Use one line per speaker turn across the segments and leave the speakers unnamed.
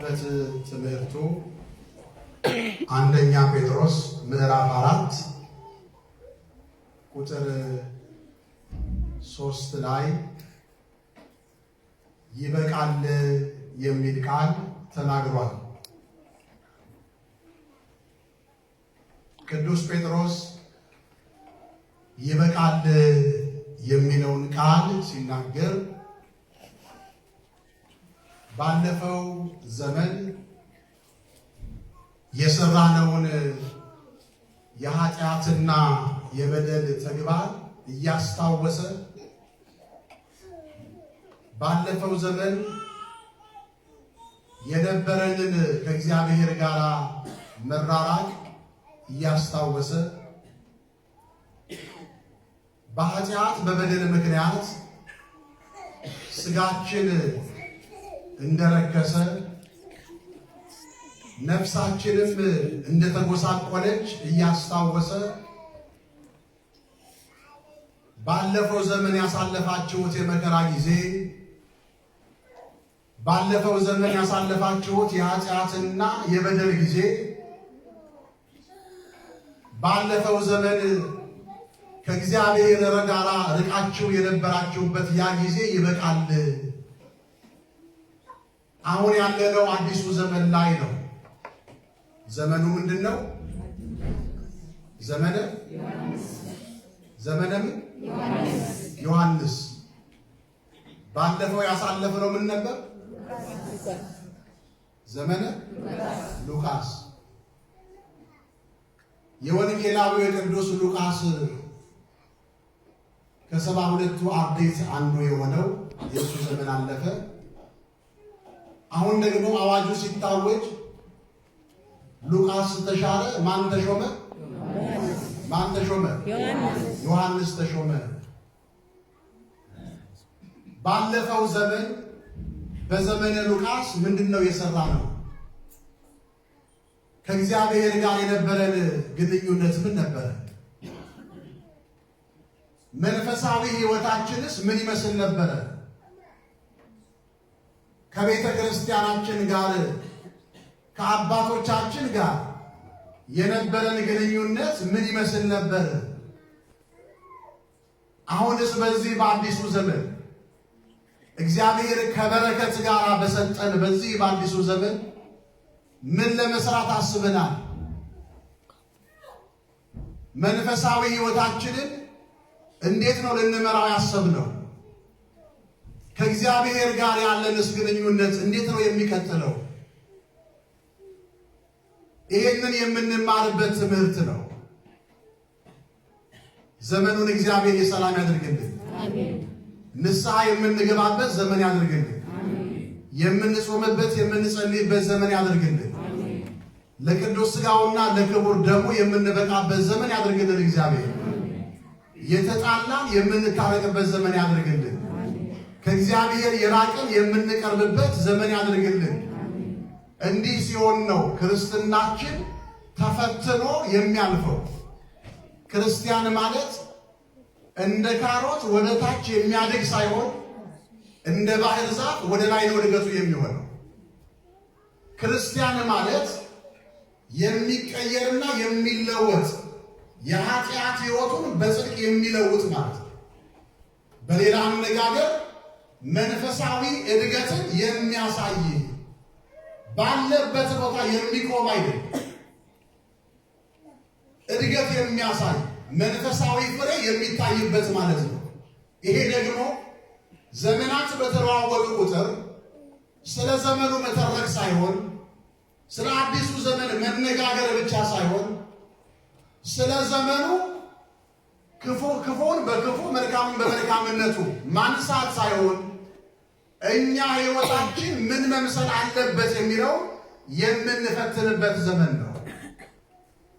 የሰንበት ትምህርቱ አንደኛ ጴጥሮስ ምዕራፍ 4 ቁጥር 3 ላይ ይበቃል የሚል ቃል ተናግሯል። ቅዱስ ጴጥሮስ ይበቃል የሚለውን ቃል ሲናገር ባለፈው ዘመን የሰራነውን የኃጢአትና የበደል ተግባር እያስታወሰ ባለፈው ዘመን የነበረንን ከእግዚአብሔር ጋር መራራቅ እያስታወሰ በኃጢአት በበደል ምክንያት ስጋችን እንደረከሰ ነፍሳችንም እንደተጎሳቆለች እያስታወሰ ባለፈው ዘመን ያሳለፋችሁት የመከራ ጊዜ፣ ባለፈው ዘመን ያሳለፋችሁት የኃጢአትና የበደል ጊዜ፣ ባለፈው ዘመን ከእግዚአብሔር ጋር ርቃችሁ የነበራችሁበት ያ ጊዜ ይበቃል። አሁን ያለነው አዲሱ ዘመን ላይ ነው። ዘመኑ ምንድን ነው? ዘመነ ዮሐንስ። ባለፈው ያሳለፍነው ምን ነበር? ዘመነ ሉቃስ። የወንጌላዊው የቅዱስ ሉቃስ ከ72ቱ አርድእት አንዱ የሆነው የእሱ ዘመን አለፈ። አሁን ደግሞ አዋጁ ሲታወጅ ሉቃስ ተሻረ። ማን ተሾመ? ዮሐንስ ተሾመ። ባለፈው ዘመን በዘመነ ሉቃስ ምንድነው የሰራ ነው? ከእግዚአብሔር ጋር የነበረን ግንኙነት ምን ነበረ? መንፈሳዊ ሕይወታችንስ ምን ይመስል ነበረ? ከቤተ ክርስቲያናችን ጋር ከአባቶቻችን ጋር የነበረን ግንኙነት ምን ይመስል ነበር? አሁንስ በዚህ በአዲሱ ዘመን እግዚአብሔር ከበረከት ጋር በሰጠን በዚህ በአዲሱ ዘመን ምን ለመስራት አስበናል? መንፈሳዊ ሕይወታችንን እንዴት ነው ልንመራው ያሰብነው? ከእግዚአብሔር ጋር ያለንስ ግንኙነት እንዴት ነው የሚቀጥለው? ይሄንን የምንማርበት ትምህርት ነው። ዘመኑን እግዚአብሔር የሰላም ያድርግልን። ንስሐ የምንገባበት ዘመን ያድርግልን። የምንጾምበት የምንጸልይበት ዘመን ያድርግልን። ለቅዱስ ሥጋውና ለክቡር ደሙ የምንበቃበት ዘመን ያድርግልን። እግዚአብሔር የተጣላን የምንታረቅበት ዘመን ያድርግልን። ከእግዚአብሔር የራቅን የምንቀርብበት ዘመን ያድርግልን። እንዲህ ሲሆን ነው ክርስትናችን ተፈትኖ የሚያልፈው። ክርስቲያን ማለት እንደ ካሮት ወደ ታች የሚያድግ ሳይሆን እንደ ባህር ዛፍ ወደ ላይ ነው እድገቱ የሚሆነው። ክርስቲያን ማለት የሚቀየርና የሚለወጥ የኃጢአት ሕይወቱን በጽድቅ የሚለውጥ ማለት ነው። በሌላ አነጋገር መንፈሳዊ እድገትን የሚያሳይ ባለበት ቦታ የሚቆም አይደለም። እድገት የሚያሳይ መንፈሳዊ ፍሬ የሚታይበት ማለት ነው። ይሄ ደግሞ ዘመናት በተለዋወጡ ቁጥር ስለ ዘመኑ መተረክ ሳይሆን ስለ አዲሱ ዘመን መነጋገር ብቻ ሳይሆን ስለ ዘመኑ ክፉን በክፉ መልካምን በመልካምነቱ ማንሳት ሳይሆን እኛ ሕይወታችን ምን መምሰል አለበት የሚለው የምንፈትንበት ዘመን ነው።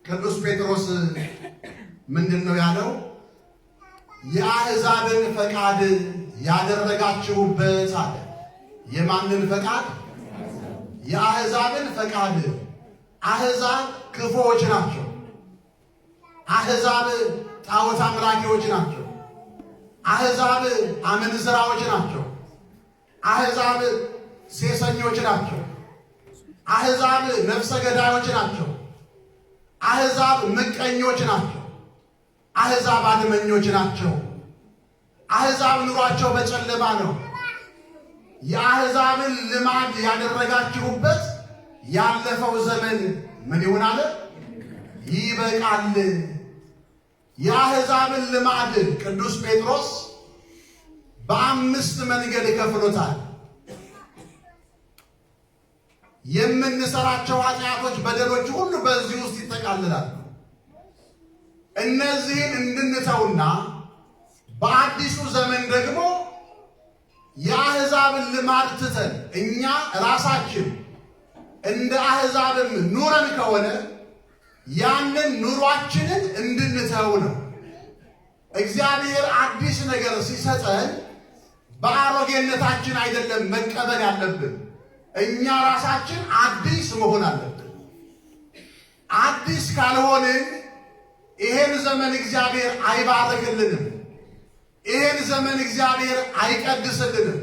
ቅዱስ ጴጥሮስ ምንድን ነው ያለው? የአሕዛብን ፈቃድ ያደረጋችሁበት አለ። የማንን ፈቃድ? የአሕዛብን ፈቃድ። አሕዛብ ክፉዎች ናቸው። አሕዛብ ጣዖት አምላኪዎች ናቸው። አሕዛብ አመንዝራዎች ናቸው። አሕዛብ ሴሰኞች ናቸው። አሕዛብ ነፍሰ ገዳዮች ናቸው። አሕዛብ ምቀኞች ናቸው። አሕዛብ አድመኞች ናቸው። አሕዛብ ኑሯቸው በጨለማ ነው። የአሕዛብን ልማድ ያደረጋችሁበት ያለፈው ዘመን ምን ይሆን አለ? ይበቃል። የአሕዛብን ልማድ ቅዱስ ጴጥሮስ በ5 መንገድ ከፍሎታል። የምንሰራቸው ኃጢአቶች፣ በደሎች ሁሉ በዚህ ውስጥ ይጠቃልላሉ። እነዚህን እንድንተውና በአዲሱ ዘመን ደግሞ የአሕዛብን ልማድ ትተን እኛ ራሳችን እንደ አሕዛብም ኑረን ከሆነ ያንን ኑሯችንን እንድንተው ነው። እግዚአብሔር አዲስ ነገር ሲሰጠን በአሮጌነታችን አይደለም መቀበል ያለብን። እኛ ራሳችን አዲስ መሆን አለብን። አዲስ ካልሆንን ይሄን ዘመን እግዚአብሔር አይባርክልንም። ይሄን ዘመን እግዚአብሔር አይቀድስልንም።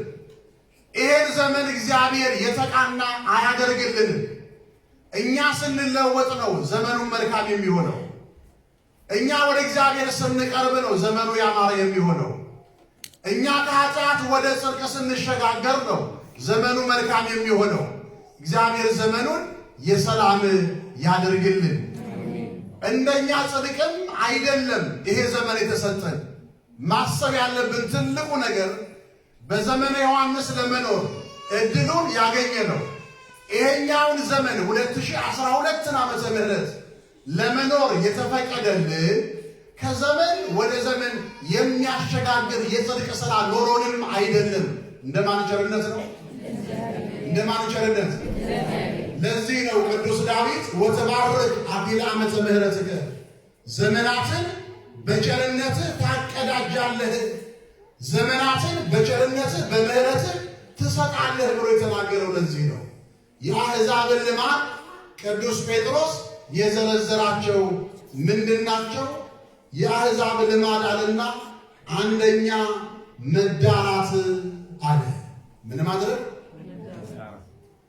ይሄን ዘመን እግዚአብሔር የተቃና አያደርግልንም። እኛ ስንለወጥ ነው ዘመኑን መልካም የሚሆነው። እኛ ወደ እግዚአብሔር ስንቀርብ ነው ዘመኑ ያማረ የሚሆነው። እኛ ከኃጢአት ወደ ጽድቅ ስንሸጋገር ነው ዘመኑ መልካም የሚሆነው። እግዚአብሔር ዘመኑን የሰላም ያድርግልን። እንደኛ ጽድቅም አይደለም ይሄ ዘመን የተሰጠን። ማሰብ ያለብን ትልቁ ነገር በዘመነ ዮሐንስ ለመኖር እድሉን ያገኘ ነው። ይሄኛውን ዘመን 2012 ዓመተ ምህረት ለመኖር የተፈቀደልን ከዘመን ወደ ዘመን የሚያሸጋግር የጽድቅ ሥራ ኖሮንም አይደለም። እንደማን ቸርነት ነው? እንደማን ቸርነት? ለዚህ ነው ቅዱስ ዳዊት ወተባረክ አቢለ ዓመተ ምህረትከ፣ ዘመናትን በቸርነትህ ታቀዳጃለህ፣ ዘመናትን በቸርነትህ በምህረትህ ትሰጣለህ ብሎ የተናገረው ለዚህ ነው። የአሕዛብን ልማድ ቅዱስ ጴጥሮስ የዘረዘራቸው ምንድናቸው? የአሕዛብ ልማድ አለና አንደኛ መዳራት አለ። ምን ማድረግ?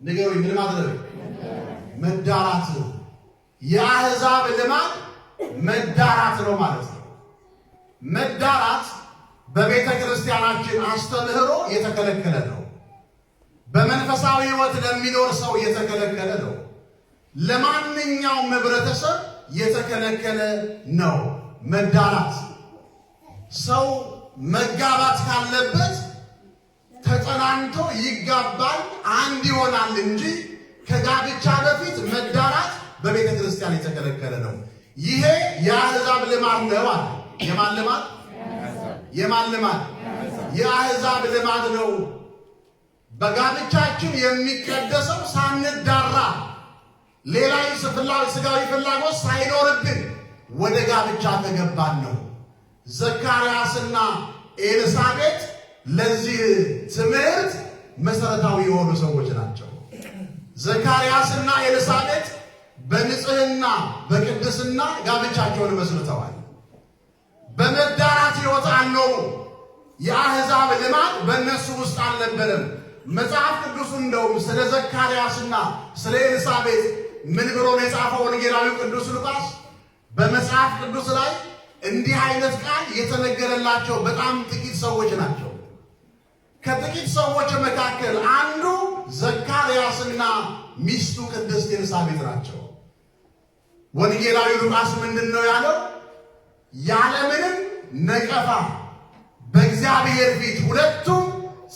ንገሩኝ፣ ምን ማድረግ? መዳራት። የአሕዛብ ልማድ መዳራት ነው ማለት ነው። መዳራት በቤተ ክርስቲያናችን አስተምህሮ የተከለከለ ነው። በመንፈሳዊ ሕይወት ለሚኖር ሰው የተከለከለ ነው። ለማንኛውም ህብረተሰብ የተከለከለ ነው መዳራት። ሰው መጋባት ካለበት ተጠናንቶ ይጋባል፣ አንድ ይሆናል እንጂ ከጋብቻ በፊት መዳራት በቤተ ክርስቲያን የተከለከለ ነው። ይሄ የአሕዛብ ልማድ ነው አለ። የማን ልማድ? የማን ልማድ? የአሕዛብ ልማድ ነው። በጋብቻችን የሚቀደሰው ሳንዳራ ሌላ ስጋዊ ፍላጎት ሳይኖርብን ወደ ጋብቻ ተገባን ነው። ዘካርያስና ኤልሳቤጥ ለዚህ ትምህርት መሰረታዊ የሆኑ ሰዎች ናቸው። ዘካርያስና ኤልሳቤጥ በንጽህና በቅድስና ጋብቻቸውን መስርተዋል። በመዳራት ሕይወት አልኖሩ። የአሕዛብ ልማድ በእነሱ ውስጥ አልነበረም። መጽሐፍ ቅዱስ እንደውም ስለ ዘካርያስና ስለ ኤልሳቤጥ ምን ብሎ ነው የጻፈው? ወንጌላዊው ቅዱስ ሉቃስ በመጽሐፍ ቅዱስ ላይ እንዲህ አይነት ቃል የተነገረላቸው በጣም ጥቂት ሰዎች ናቸው። ከጥቂት ሰዎች መካከል አንዱ ዘካርያስና ሚስቱ ቅድስት ኤልሳቤጥ ናቸው። ወንጌላዊ ሉቃስ ምንድን ነው ያለው? ያለምንም ነቀፋ በእግዚአብሔር ፊት ሁለቱም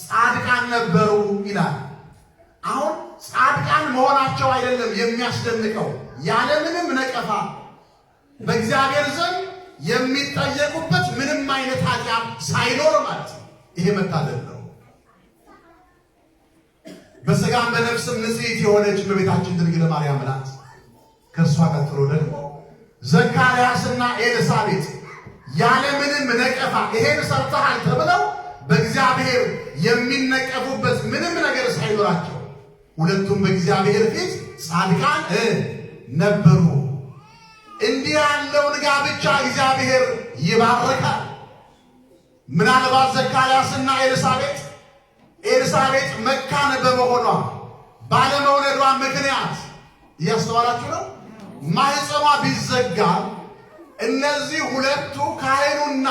ጻድቃን ነበሩ ይላል። አሁን ጻድቃን መሆናቸው አይደለም የሚያስደንቀው፣ ያለምንም ነቀፋ በእግዚአብሔር ዘንድ የሚጠየቁበት ምንም አይነት ኃጢአት ሳይኖር ማለት ነው። ይሄ መታደል ነው። በሥጋም በነፍስም ንጽሕት የሆነች እመቤታችን ድንግል ማርያም ናት። ከእሷ ቀጥሎ ደግሞ ዘካርያስና ኤልሳቤጥ ያለምንም ነቀፋ ይሄን ሰርተሃል ተብለው በእግዚአብሔር የሚነቀፉበት ምንም ነገር ሳይኖራቸው ሁለቱም በእግዚአብሔር ፊት ጻድቃን ነበሩ። እንዲህ ያለውን ጋብቻ እግዚአብሔር ይባርካል። ምናልባት ዘካርያስና ኤልሳቤጥ መካን በመሆኗ ባለመውለዷ ምክንያት እያስተዋላችሁ ነው። ማህፀኗ ቢዘጋ እነዚህ ሁለቱ ካህኑና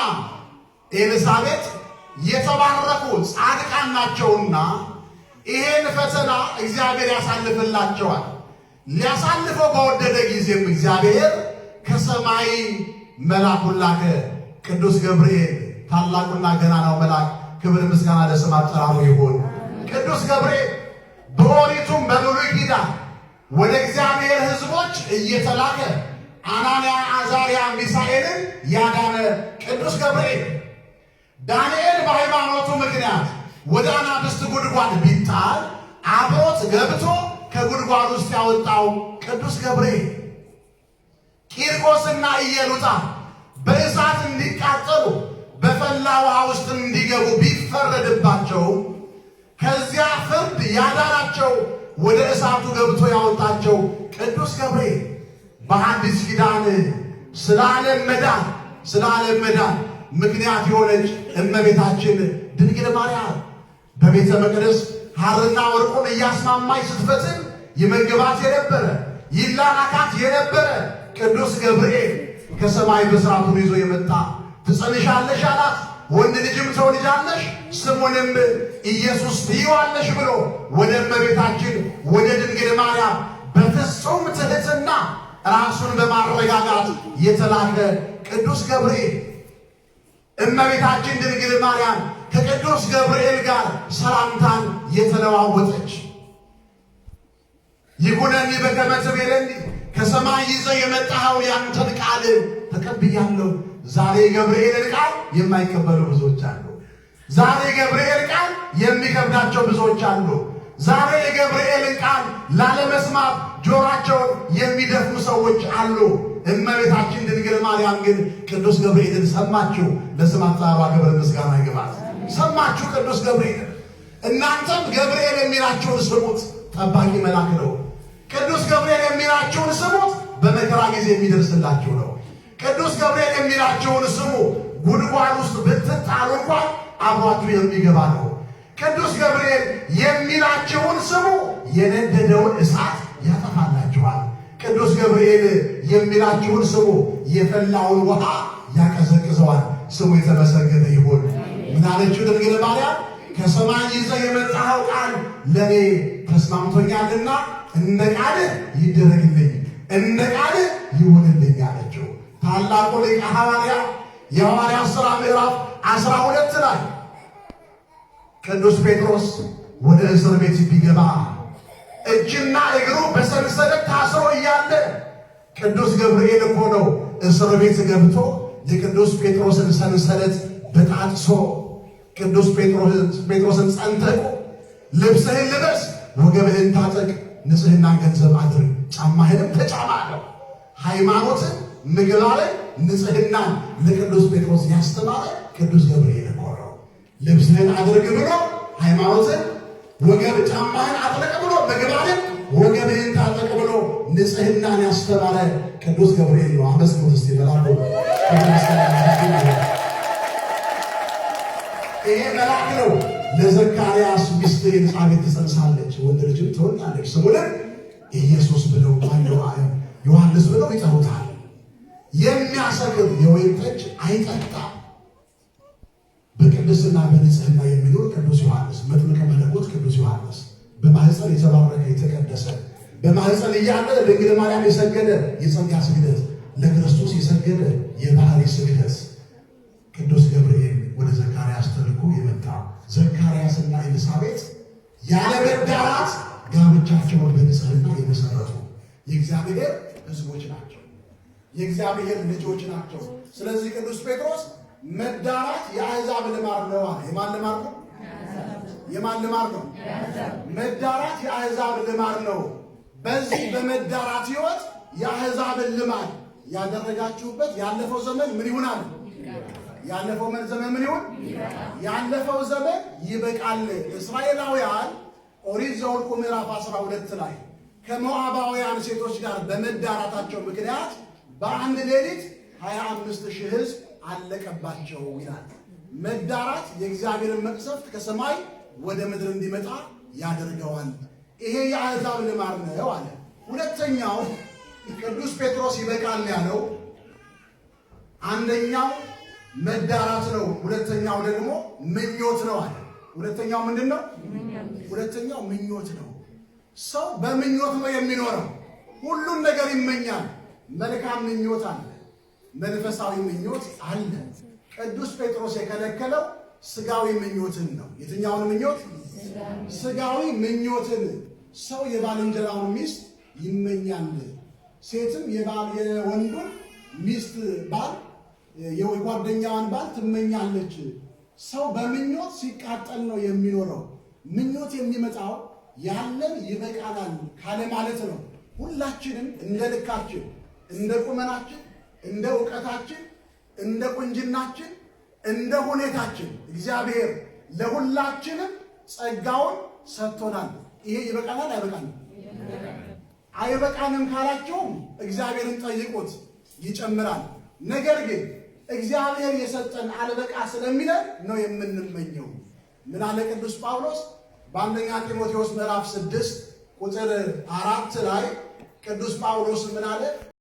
ኤልሳቤጥ የተባረኩ ጻድቃን ናቸውና ይሄን ፈተና እግዚአብሔር ያሳልፍላቸዋል። ሊያሳልፈው በወደደ ጊዜም እግዚአብሔር ከሰማይ መልአኩን ላከ። ቅዱስ ገብርኤል ታላቁና ገናናው መልአክ፣ ክብር ምስጋና ለስም አጠራሩ ይሁን። ቅዱስ ገብርኤል በኦሪቱም በብሉይ ኪዳን ወደ እግዚአብሔር ሕዝቦች እየተላከ አናንያ፣ አዛርያ፣ ሚሳኤልን ያዳነ ቅዱስ ገብርኤል ዳንኤል በሃይማኖቱ ምክንያት ወደ አናብስት ጉድጓድ ቢጣል አብሮት ገብቶ ከጉድጓድ ውስጥ ያወጣው ቅዱስ ገብርኤል ቂርቆስና ኢየሉጣ በእሳት እንዲቃጠሉ በፈላ ውሃ ውስጥ እንዲገቡ ቢፈረድባቸው ከዚያ ፍርድ ያዳናቸው ወደ እሳቱ ገብቶ ያወጣቸው ቅዱስ ገብርኤል በሐዲስ ኪዳን ስለ ዓለም መዳን ምክንያት የሆነች እመቤታችን ድንግል ማርያም በቤተ መቅደስ ሐርና ወርቁን እያስማማች ስትፈትን ይመግባት የነበረ ይላላካት የነበረ ቅዱስ ገብርኤል ከሰማይ ብስራቱን ይዞ የመጣ ትጸንሻለሽ አላት። ወንድ ልጅም ትወልጃለሽ ስሙንም ኢየሱስ ትይዋለሽ ብሎ ወደ እመቤታችን ወደ ድንግል ማርያም በፍጹም ትሕትና ራሱን በማረጋጋት የተላከ ቅዱስ ገብርኤል እመቤታችን ድንግል ማርያም ከቅዱስ ገብርኤል ጋር ሰላምታን የተለዋወጠች ይኩነኒ በከመ ትቤለኒ ከሰማይ ይዘህ የመጣኸውን ያንተን ቃል ተቀብያለሁ። ዛሬ ገብርኤልን ቃል የማይቀበሉ ብዙዎች አሉ። ዛሬ ገብርኤል ቃል የሚከብዳቸው ብዙዎች አሉ። ዛሬ የገብርኤልን ቃል ላለመስማት ጆሯቸውን የሚደፍኑ ሰዎች አሉ። እመቤታችን ድንግል ማርያም ግን ቅዱስ ገብርኤልን ሰማችሁ። ለስም አጠራሯ ክብር ምስጋና ይግባት። ሰማችሁ ቅዱስ ገብርኤልን። እናንተም ገብርኤል የሚላችሁን ስሙት፣ ጠባቂ መልአክ ነው። ቅዱስ ገብርኤል የሚላችሁን ስሙት፣ በመከራ ጊዜ የሚደርስላችሁ ነው። ቅዱስ ገብርኤል የሚላችሁን ስሙ፣ ጉድጓድ ውስጥ ብትጣሉ እንኳን አብሯችሁ የሚገባ ነው። ቅዱስ ገብርኤል የሚላችሁን ስሙ፣ የነደደውን እሳት ያጠፋላችኋል። ቅዱስ ገብርኤል የሚላችሁን ስሙ፣ የፈላውን ውሃ ያቀዘቅዘዋል። ስሙ የተመሰገነ ይሁን። ምን አለችው ድንግል ማርያም? ከሰማይ ይዘህ የመጣኸው ቃል ለእኔ ተስማምቶኛልና እንደ ቃልህ ይደረግልኝ፣ እንደ ቃልህ ይሁንልኝ አለችው። ታላቁ ሊቀ ሐዋርያ የሐዋርያት ሥራ ምዕራፍ 12 ላይ ቅዱስ ጴጥሮስ ወደ እስር ቤት ቢገባ እጅና እግሩ በሰንሰለት ታስሮ እያለ ቅዱስ ገብርኤል እኮ ነው እስር ቤት ገብቶ የቅዱስ ጴጥሮስን ሰንሰለት በጣጥሶ ቅዱስ ጴጥሮስን ጸንተቆ ልብስህን ልበስ፣ ወገብህን ታጠቅ፣ ንጽሕናን ገንዘብ አድርግ፣ ጫማህንም ተጫማ አለው። ሃይማኖትን፣ ምግባርን፣ ንጽሕናን ለቅዱስ ጴጥሮስ ያስተማረ ቅዱስ ገብርኤል እኮ ነው። ልብስህን አድርግ ብሎ ሃይማኖትን፣ ወገብ ጫማህን አጥልቅ ብሎ ምግባርን፣ ወገብህን ታጠቅ ብሎ ንጽሕናን ያስተማረ ቅዱስ ገብርኤል ነው። አመስግኑት እስቲ መልአኩ። ይሄ መልአክ ነው ለዘካርያስ ሚስት ኤልሳቤጥ ትጸንሳለች፣ ወንድ ልጅም ትወልዳለች፣ ስሙንም ኢየሱስ ብለው ዮሐንስ ብለው ይጠሩታል። የሚያሰክር የወይን ጠጅ አይጠጣም። በቅድስና በንጽሕና የሚኖር ቅዱስ ዮሐንስ መጥምቀ መለኮት ቅዱስ ዮሐንስ በማህፀን የተባረከ የተቀደሰ በማህፀን እያለ ለድንግል ማርያም የሰገደ የጸጋ ስግደት ለክርስቶስ የሰገደ የባህሪ ስግደት ቅዱስ ገብርኤል ወደ ዘካርያስ ተልኮ የመጣ ዘካርያስና ኤልሳቤጥ ያለ መዳራት ጋብቻቸውን በንጽሕና የመሰረቱ የእግዚአብሔር ሕዝቦች ናቸው፣ የእግዚአብሔር ልጆች ናቸው። ስለዚህ ቅዱስ ጴጥሮስ መዳራት የአሕዛብ ልማድ ነው አለ። የማን ልማድ ነው? የማን ልማድ ነው? መዳራት የአሕዛብ ልማድ ነው። በዚህ በመዳራት ሕይወት የአሕዛብን ልማድ ያደረጋችሁበት ያለፈው ዘመን ምን ይሆናል? ያለፈው ዘመን ምን ይሆን? ያለፈው ዘመን ይበቃል። እስራኤላውያን ኦሪት ዘኍልቍ ምዕራፍ 12 ላይ ከሞዓባውያን ሴቶች ጋር በመዳራታቸው ምክንያት በአንድ ሌሊት 25,000 ሕዝብ አለቀባቸው ይላል። መዳራት የእግዚአብሔርን መቅሰፍት ከሰማይ ወደ ምድር እንዲመጣ ያደርገዋል። ይሄ የአሕዛብ ልማድ ነው አለ። ሁለተኛው ቅዱስ ጴጥሮስ ይበቃል ያለው አንደኛው መዳራት ነው፣ ሁለተኛው ደግሞ ምኞት ነው አለ። ሁለተኛው ምንድነው? ሁለተኛው ምኞት ነው። ሰው በምኞት ነው የሚኖረው። ሁሉን ነገር ይመኛል። መልካም ምኞት አለ፣ መንፈሳዊ ምኞት አለ። ቅዱስ ጴጥሮስ የከለከለው ስጋዊ ምኞትን ነው። የትኛውን ምኞት? ስጋዊ ምኞትን። ሰው የባልንጀራውን ሚስት ይመኛል። ሴትም የወንዱን ሚስት ባል የጓደኛዋን ባል ትመኛለች። ሰው በምኞት ሲቃጠል ነው የሚኖረው። ምኞት የሚመጣው ያለን ይበቃናል ካለ ማለት ነው። ሁላችንም እንደ ልካችን፣ እንደ ቁመናችን፣ እንደ ዕውቀታችን፣ እንደ ቁንጅናችን፣ እንደ ሁኔታችን እግዚአብሔር ለሁላችንም ጸጋውን ሰጥቶናል። ይሄ ይበቃናል አይበቃንም? አይበቃንም ካላችሁም እግዚአብሔርን ጠይቁት፣ ይጨምራል። ነገር ግን እግዚአብሔር የሰጠን አልበቃ ስለሚለን ነው የምንመኘው። ምን አለ ቅዱስ ጳውሎስ በአንደኛ ጢሞቴዎስ ምዕራፍ 6 ቁጥር 4 ላይ ቅዱስ ጳውሎስ ምን አለ?